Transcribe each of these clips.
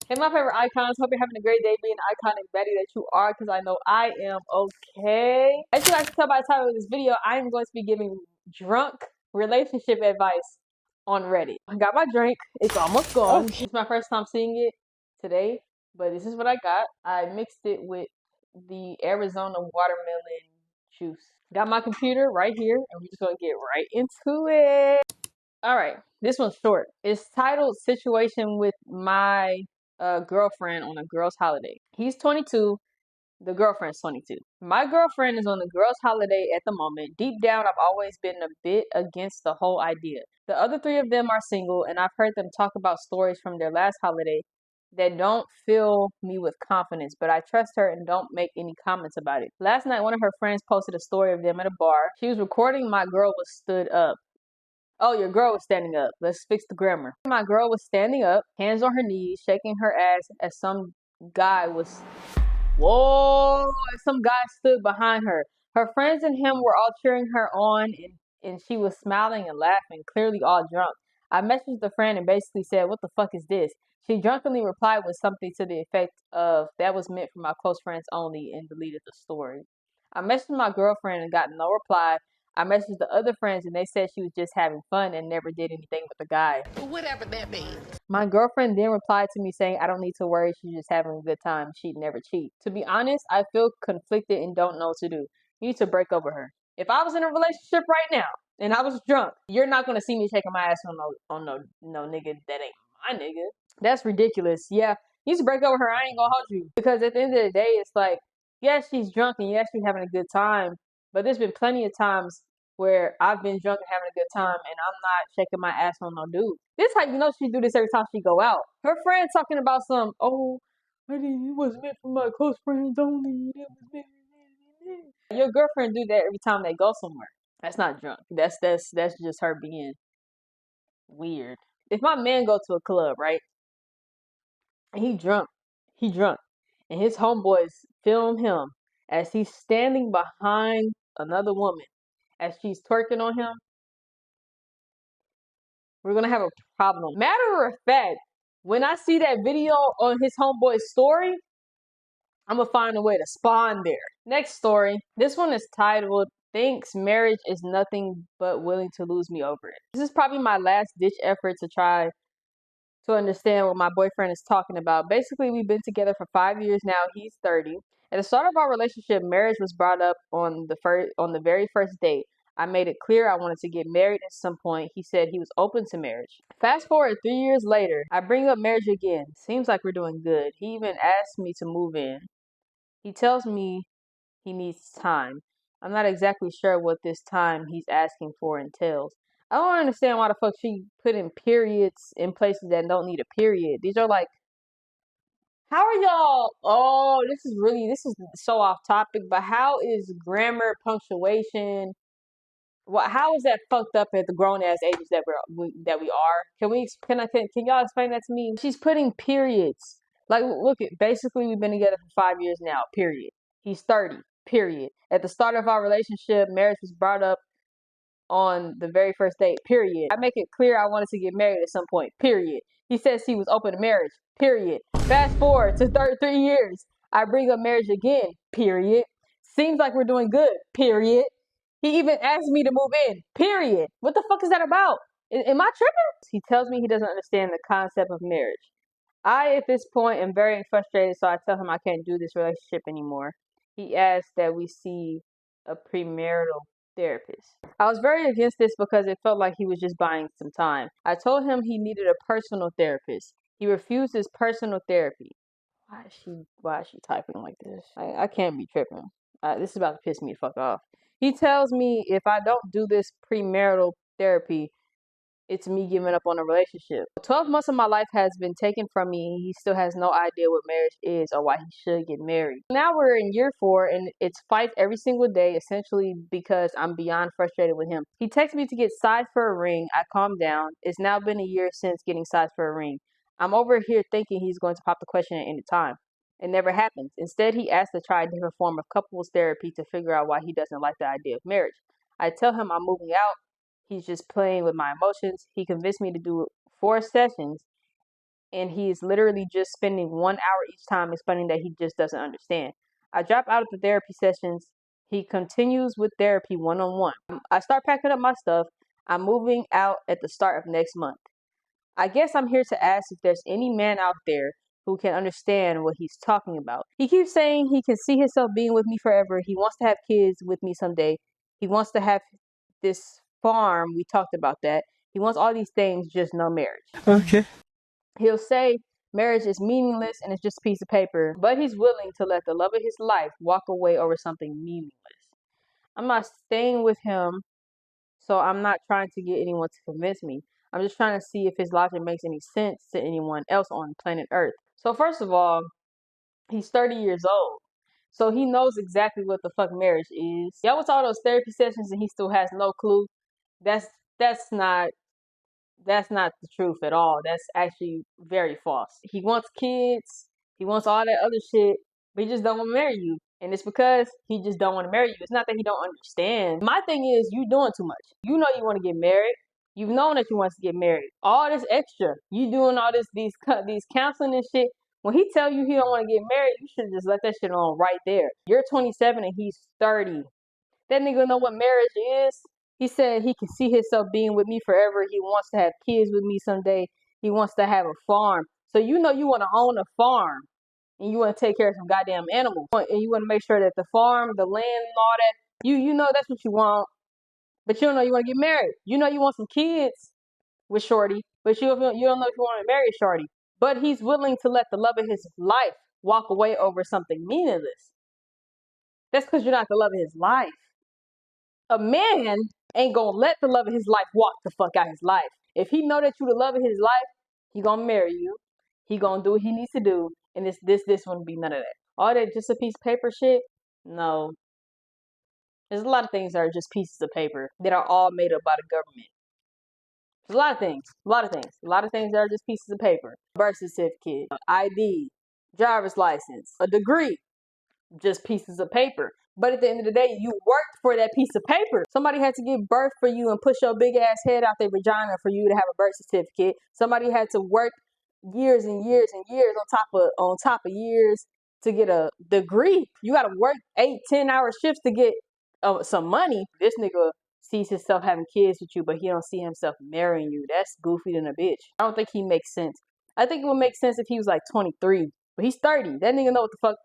Hey, my favorite icons. Hope you're having a great day being the iconic Betty that you are, because I know I am okay. As you guys can tell by the title of this video, I am going to be giving drunk relationship advice on Reddit. I got my drink. It's almost gone. Okay. It's my first time seeing it today, but this is what I got. I mixed it with the Arizona watermelon juice. Got my computer right here, and we're just going to get right into it. All right, this one's short. It's titled Situation with My Girlfriend on a Girl's Holiday. He's 22, the girlfriend's 22. My girlfriend is on a girl's holiday at the moment. Deep down, I've always been a bit against the whole idea. The other three of them are single, and I've heard them talk about stories from their last holiday that don't fill me with confidence, but I trust her and don't make any comments about it. Last night, one of her friends posted a story of them at a bar. She was recording my girl was stood up. Oh, your girl was standing up. Let's fix the grammar. My girl was standing up, hands on her knees, shaking her ass as some guy was, whoa, as some guy stood behind her. Her friends and him were all cheering her on, and she was smiling and laughing, clearly all drunk. I messaged the friend and basically said, "What the fuck is this?" She drunkenly replied with something to the effect of, "That was meant for my close friends only," and deleted the story. I messaged my girlfriend and got no reply. I messaged the other friends and they said she was just having fun and never did anything with the guy. Whatever that means. My girlfriend then replied to me saying, "I don't need to worry, she's just having a good time. She'd never cheat." To be honest, I feel conflicted and don't know what to do. You need to break over her. If I was in a relationship right now and I was drunk, you're not gonna see me shaking my ass on no nigga that ain't my nigga. That's ridiculous. Yeah, you need to break over her. I ain't gonna hold you. Because at the end of the day, it's like, yes, she's drunk and yes, she's having a good time. But there's been plenty of times where I've been drunk and having a good time and I'm not shaking my ass on no dude. This how you know she do this every time she go out. Her friend talking about some, "Oh, it was meant for my close friends only. It was meant for your girlfriend do that every time they go somewhere. That's not drunk. That's just her being weird. If my man go to a club, right, and he drunk, and his homeboys film him as he's standing behind another woman as she's twerking on him, we're gonna have a problem. Matter of fact, when I see that video on his homeboy's story, I'm gonna find a way to spawn there. Next story. This one is titled, Thinks Marriage is Nothing But Willing to Lose Me Over It. This is probably my last ditch effort to try to understand what my boyfriend is talking about. Basically, we've been together for 5 years now. He's 30. At the start of our relationship, marriage was brought up on the very first date. I made it clear I wanted to get married at some point. He said he was open to marriage. Fast forward 3 years later, I bring up marriage again. Seems like we're doing good. He even asked me to move in. He tells me he needs time. I'm not exactly sure what this time he's asking for entails. I don't understand why the fuck she putting periods in places that don't need a period. These are like, how are y'all? Oh, this is so off topic, but how is grammar, punctuation? How is that fucked up at the grown ass ages that we are? Can y'all explain that to me? She's putting periods. Like, look at, basically we've been together for 5 years now. Period. He's 30. Period. At the start of our relationship, marriage was brought up on the very first date. Period. I make it clear I wanted to get married at some point. Period. He says he was open to marriage. Period. Fast forward to 3 years. I bring up marriage again. Period. Seems like we're doing good. Period. He even asked me to move in. Period. What the fuck is that about? Am I tripping? He tells me he doesn't understand the concept of marriage. I, at this point, am very frustrated, so I tell him I can't do this relationship anymore. He asks that we see a premarital therapist. I was very against this because it felt like he was just buying some time. I told him he needed a personal therapist. He refused his personal therapy. Why is she typing like this? I can't be tripping. This is about to piss me the fuck off. He tells me if I don't do this premarital therapy, it's me giving up on a relationship. 12 months of my life has been taken from me and he still has no idea what marriage is or why he should get married. Now we're in year 4 and it's fights every single day, essentially because I'm beyond frustrated with him. He texts me to get size for a ring. I calm down. It's now been a year since getting size for a ring. I'm over here thinking he's going to pop the question at any time. It never happens. Instead, he asks to try a different form of couples therapy to figure out why he doesn't like the idea of marriage. I tell him I'm moving out. He's just playing with my emotions. He convinced me to do 4 sessions and he is literally just spending 1 hour each time explaining that he just doesn't understand. I drop out of the therapy sessions. He continues with therapy one-on-one. I start packing up my stuff. I'm moving out at the start of next month. I guess I'm here to ask if there's any man out there who can understand what he's talking about. He keeps saying he can see himself being with me forever. He wants to have kids with me someday. He wants to have this farm. We talked about that. He wants all these things, just no marriage. Okay. He'll say marriage is meaningless and it's just a piece of paper, but he's willing to let the love of his life walk away over something meaningless. I'm not staying with him, so I'm not trying to get anyone to convince me. I'm just trying to see if his logic makes any sense to anyone else on planet Earth. So first of all, he's 30 years old. So he knows exactly what the fuck marriage is. Y'all went to all those therapy sessions and he still has no clue. That's that's not that's not the truth at all. That's actually very false. He wants kids. He wants all that other shit, but he just don't want to marry you. And it's because he just don't want to marry you. It's not that he don't understand. My thing is, you doing too much. You know you want to get married. You've known that you want to get married. All this extra, you doing all these counseling and shit. When he tell you he don't want to get married, you should just let that shit on right there. You're 27 and he's 30. That nigga know what marriage is. He said he can see himself being with me forever. He wants to have kids with me someday. He wants to have a farm. So you know you want to own a farm and you want to take care of some goddamn animals. And you want to make sure that the farm, the land and all that, you know that's what you want. But you don't know you want to get married. You know you want some kids with Shorty, but you don't know if you want to marry Shorty. But he's willing to let the love of his life walk away over something meaningless. That's because you're not the love of his life. A man ain't gonna let the love of his life walk the fuck out his life. If he know that you the love of his life, he gonna marry you. He gonna do what he needs to do, and this wouldn't be none of that. All that just a piece of paper shit. No, there's a lot of things that are just pieces of paper that are all made up by the government. There's a lot of things, a lot of things that are just pieces of paper. Birth certificate, ID, driver's license, a degree, just pieces of paper. But at the end of the day, you worked for that piece of paper. Somebody had to give birth for you and push your big ass head out their vagina for you to have a birth certificate. Somebody had to work years and years and years on top of years to get a degree. You got to work 8-10 hour shifts to get some money. This nigga sees himself having kids with you, but he don't see himself marrying you. That's goofy than a bitch. I don't think he makes sense. I think it would make sense if he was like 23, but he's 30. That nigga know what the fuck.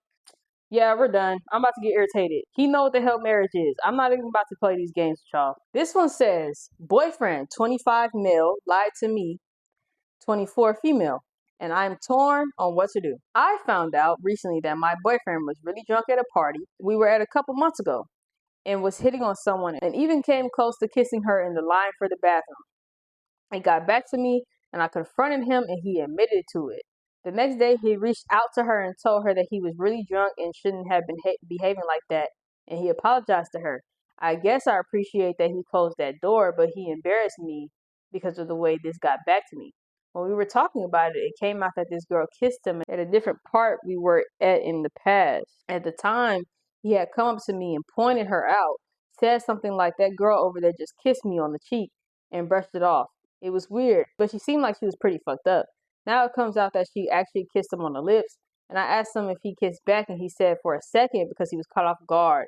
Yeah, we're done. I'm about to get irritated. He know what the hell marriage is. I'm not even about to play these games with y'all. This one says, boyfriend, 25 male, lied to me, 24 female, and I'm torn on what to do. I found out recently that my boyfriend was really drunk at a party we were at a couple months ago and was hitting on someone and even came close to kissing her in the line for the bathroom. He got back to me and I confronted him and he admitted to it. The next day, he reached out to her and told her that he was really drunk and shouldn't have been behaving like that, and he apologized to her. I guess I appreciate that he closed that door, but he embarrassed me because of the way this got back to me. When we were talking about it, it came out that this girl kissed him at a different part we were at in the past. At the time, he had come up to me and pointed her out, said something like, that girl over there just kissed me on the cheek, and brushed it off. It was weird, but she seemed like she was pretty fucked up. Now it comes out that she actually kissed him on the lips, and I asked him if he kissed back, and he said for a second because he was caught off guard,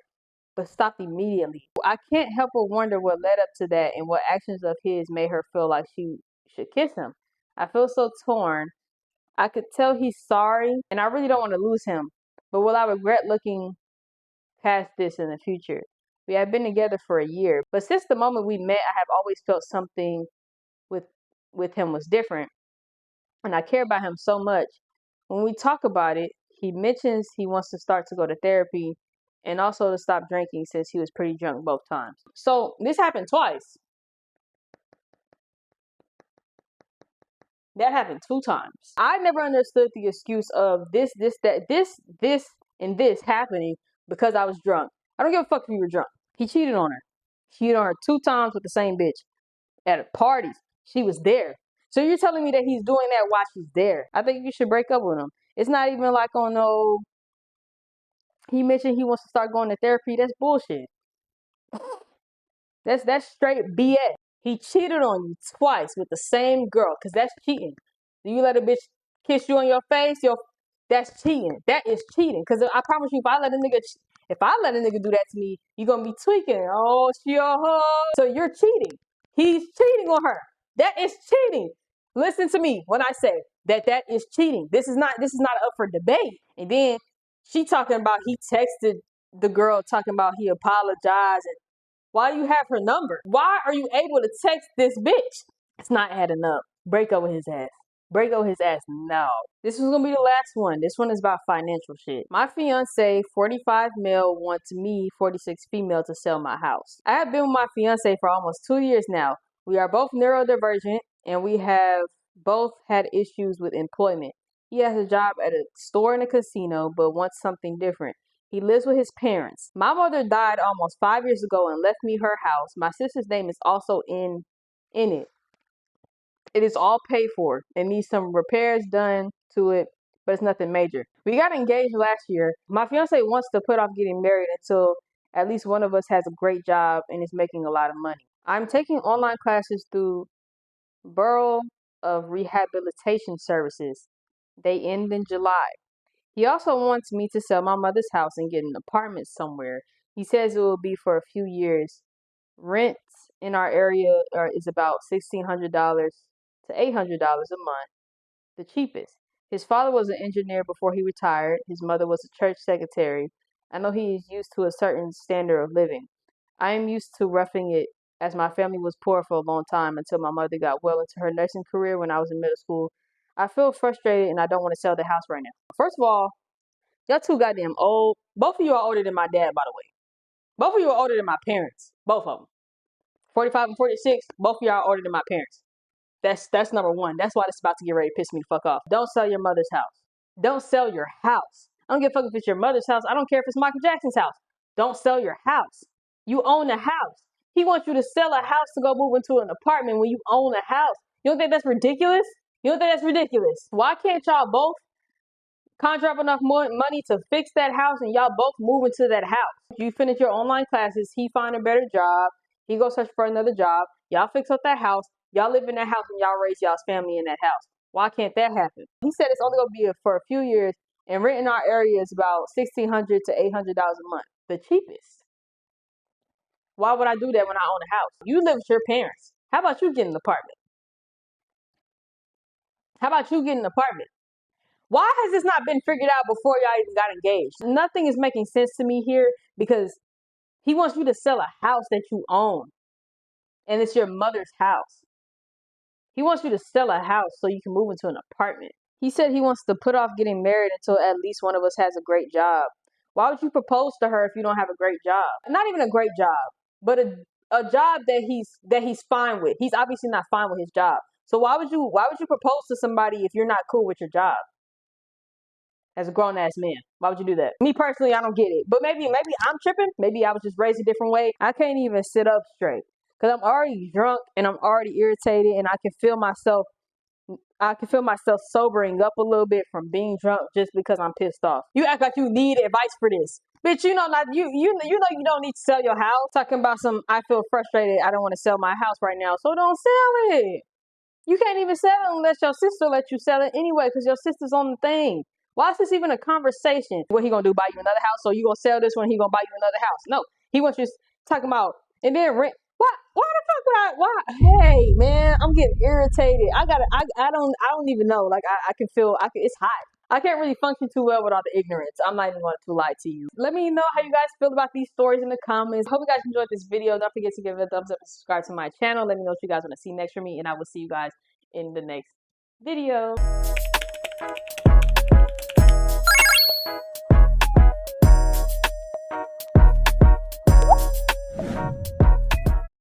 but stopped immediately. I can't help but wonder what led up to that and what actions of his made her feel like she should kiss him. I feel so torn. I could tell he's sorry, and I really don't want to lose him, but will I regret looking past this in the future? We have been together for a year, but since the moment we met, I have always felt something with him was different. And I care about him so much. When we talk about it, he mentions he wants to start to go to therapy and also to stop drinking since he was pretty drunk both times. So this happened twice. That happened 2 times. I never understood the excuse of this, and this happening because I was drunk. I don't give a fuck if you were drunk. He cheated on her. He cheated on her 2 times with the same bitch at parties. She was there. So you're telling me that he's doing that while she's there? I think you should break up with him. It's not even like, oh no, he mentioned he wants to start going to therapy. That's bullshit. That's straight BS. He cheated on you twice with the same girl, because that's cheating. Do you let a bitch kiss you on your face, that's cheating. That is cheating. Cause I promise you, if I let a nigga do that to me, you're gonna be tweaking. Oh, she a hoe. So you're cheating. He's cheating on her. That is cheating. Listen to me when I say that is cheating. This is not up for debate. And then she talking about he texted the girl talking about he apologized. And why do you have her number? Why are you able to text this bitch? It's not adding up. Break up with his ass. Break up with his ass now. This is gonna be the last one. This one is about financial shit. My fiance, 45 male, wants me, 46 female, to sell my house. I have been with my fiance for almost 2 years now. We are both neurodivergent and we have both had issues with employment. He has a job at a store and a casino, but wants something different. He lives with his parents. My mother died almost 5 years ago and left me her house. My sister's name is also in it. It is all paid for. It needs some repairs done to it, but it's nothing major. We got engaged last year. My fiance wants to put off getting married until at least one of us has a great job and is making a lot of money. I'm taking online classes through Bureau of Rehabilitation Services. They end in July. He also wants me to sell my mother's house and get an apartment somewhere. He says it will be for a few years. Rents in our area is about $1,600 to $800 a month, the cheapest. His father was an engineer before he retired. His mother was a church secretary. I know he is used to a certain standard of living. I am used to roughing it as my family was poor for a long time until my mother got well into her nursing career when I was in middle school. I feel frustrated and I don't want to sell the house right now. First of all, y'all too goddamn old. Both of you are older than my dad, by the way. Both of you are older than my parents. Both of them. 45 and 46, both of y'all are older than my parents. That's number one. That's why this is about to get ready to piss me the fuck off. Don't sell your mother's house. Don't sell your house. I don't give a fuck if it's your mother's house. I don't care if it's Michael Jackson's house. Don't sell your house. You own a house. He wants you to sell a house to go move into an apartment when you own a house. You don't think that's ridiculous? You don't think that's ridiculous? Why can't y'all both conjure up enough money to fix that house and y'all both move into that house? You finish your online classes, he find a better job, he go search for another job, y'all fix up that house, y'all live in that house and y'all raise y'all's family in that house. Why can't that happen? He said it's only gonna be for a few years and rent in our area is about $1,600 to $800 a month. The cheapest. Why would I do that when I own a house? You live with your parents. How about you get an apartment? How about you get an apartment? Why has this not been figured out before y'all even got engaged? Nothing is making sense to me here because he wants you to sell a house that you own. And it's your mother's house. He wants you to sell a house so you can move into an apartment. He said he wants to put off getting married until at least one of us has a great job. Why would you propose to her if you don't have a great job? Not even a great job, but a job that he's fine with. He's obviously not fine with his job. So why would you propose to somebody if you're not cool with your job? As a grown ass man, why would you do that? Me personally, I don't get it. But maybe I'm tripping. Maybe I was just raised a different way. I can't even sit up straight because I'm already drunk and I'm already irritated, and I can feel myself sobering up a little bit from being drunk just because I'm pissed off. You act like you need advice for this, bitch. You know not you know you don't need to sell your house. Talking about some, I feel frustrated. I don't want to sell my house right now, so don't sell it. You can't even sell it unless your sister lets you sell it anyway, because your sister's on the thing. Why is this even a conversation? What he gonna do? Buy you another house? So you gonna sell this one? He gonna buy you another house? No, he wants you talking about and then rent. Why the fuck would I? Why? Hey man, I'm getting irritated. I don't even know. Like I can feel. It's hot. I can't really function too well without the ignorance. I'm not even going to lie to you. Let me know how you guys feel about these stories in the comments. Hope you guys enjoyed this video. Don't forget to give it a thumbs up and subscribe to my channel. Let me know what you guys want to see next from me, and I will see you guys in the next video.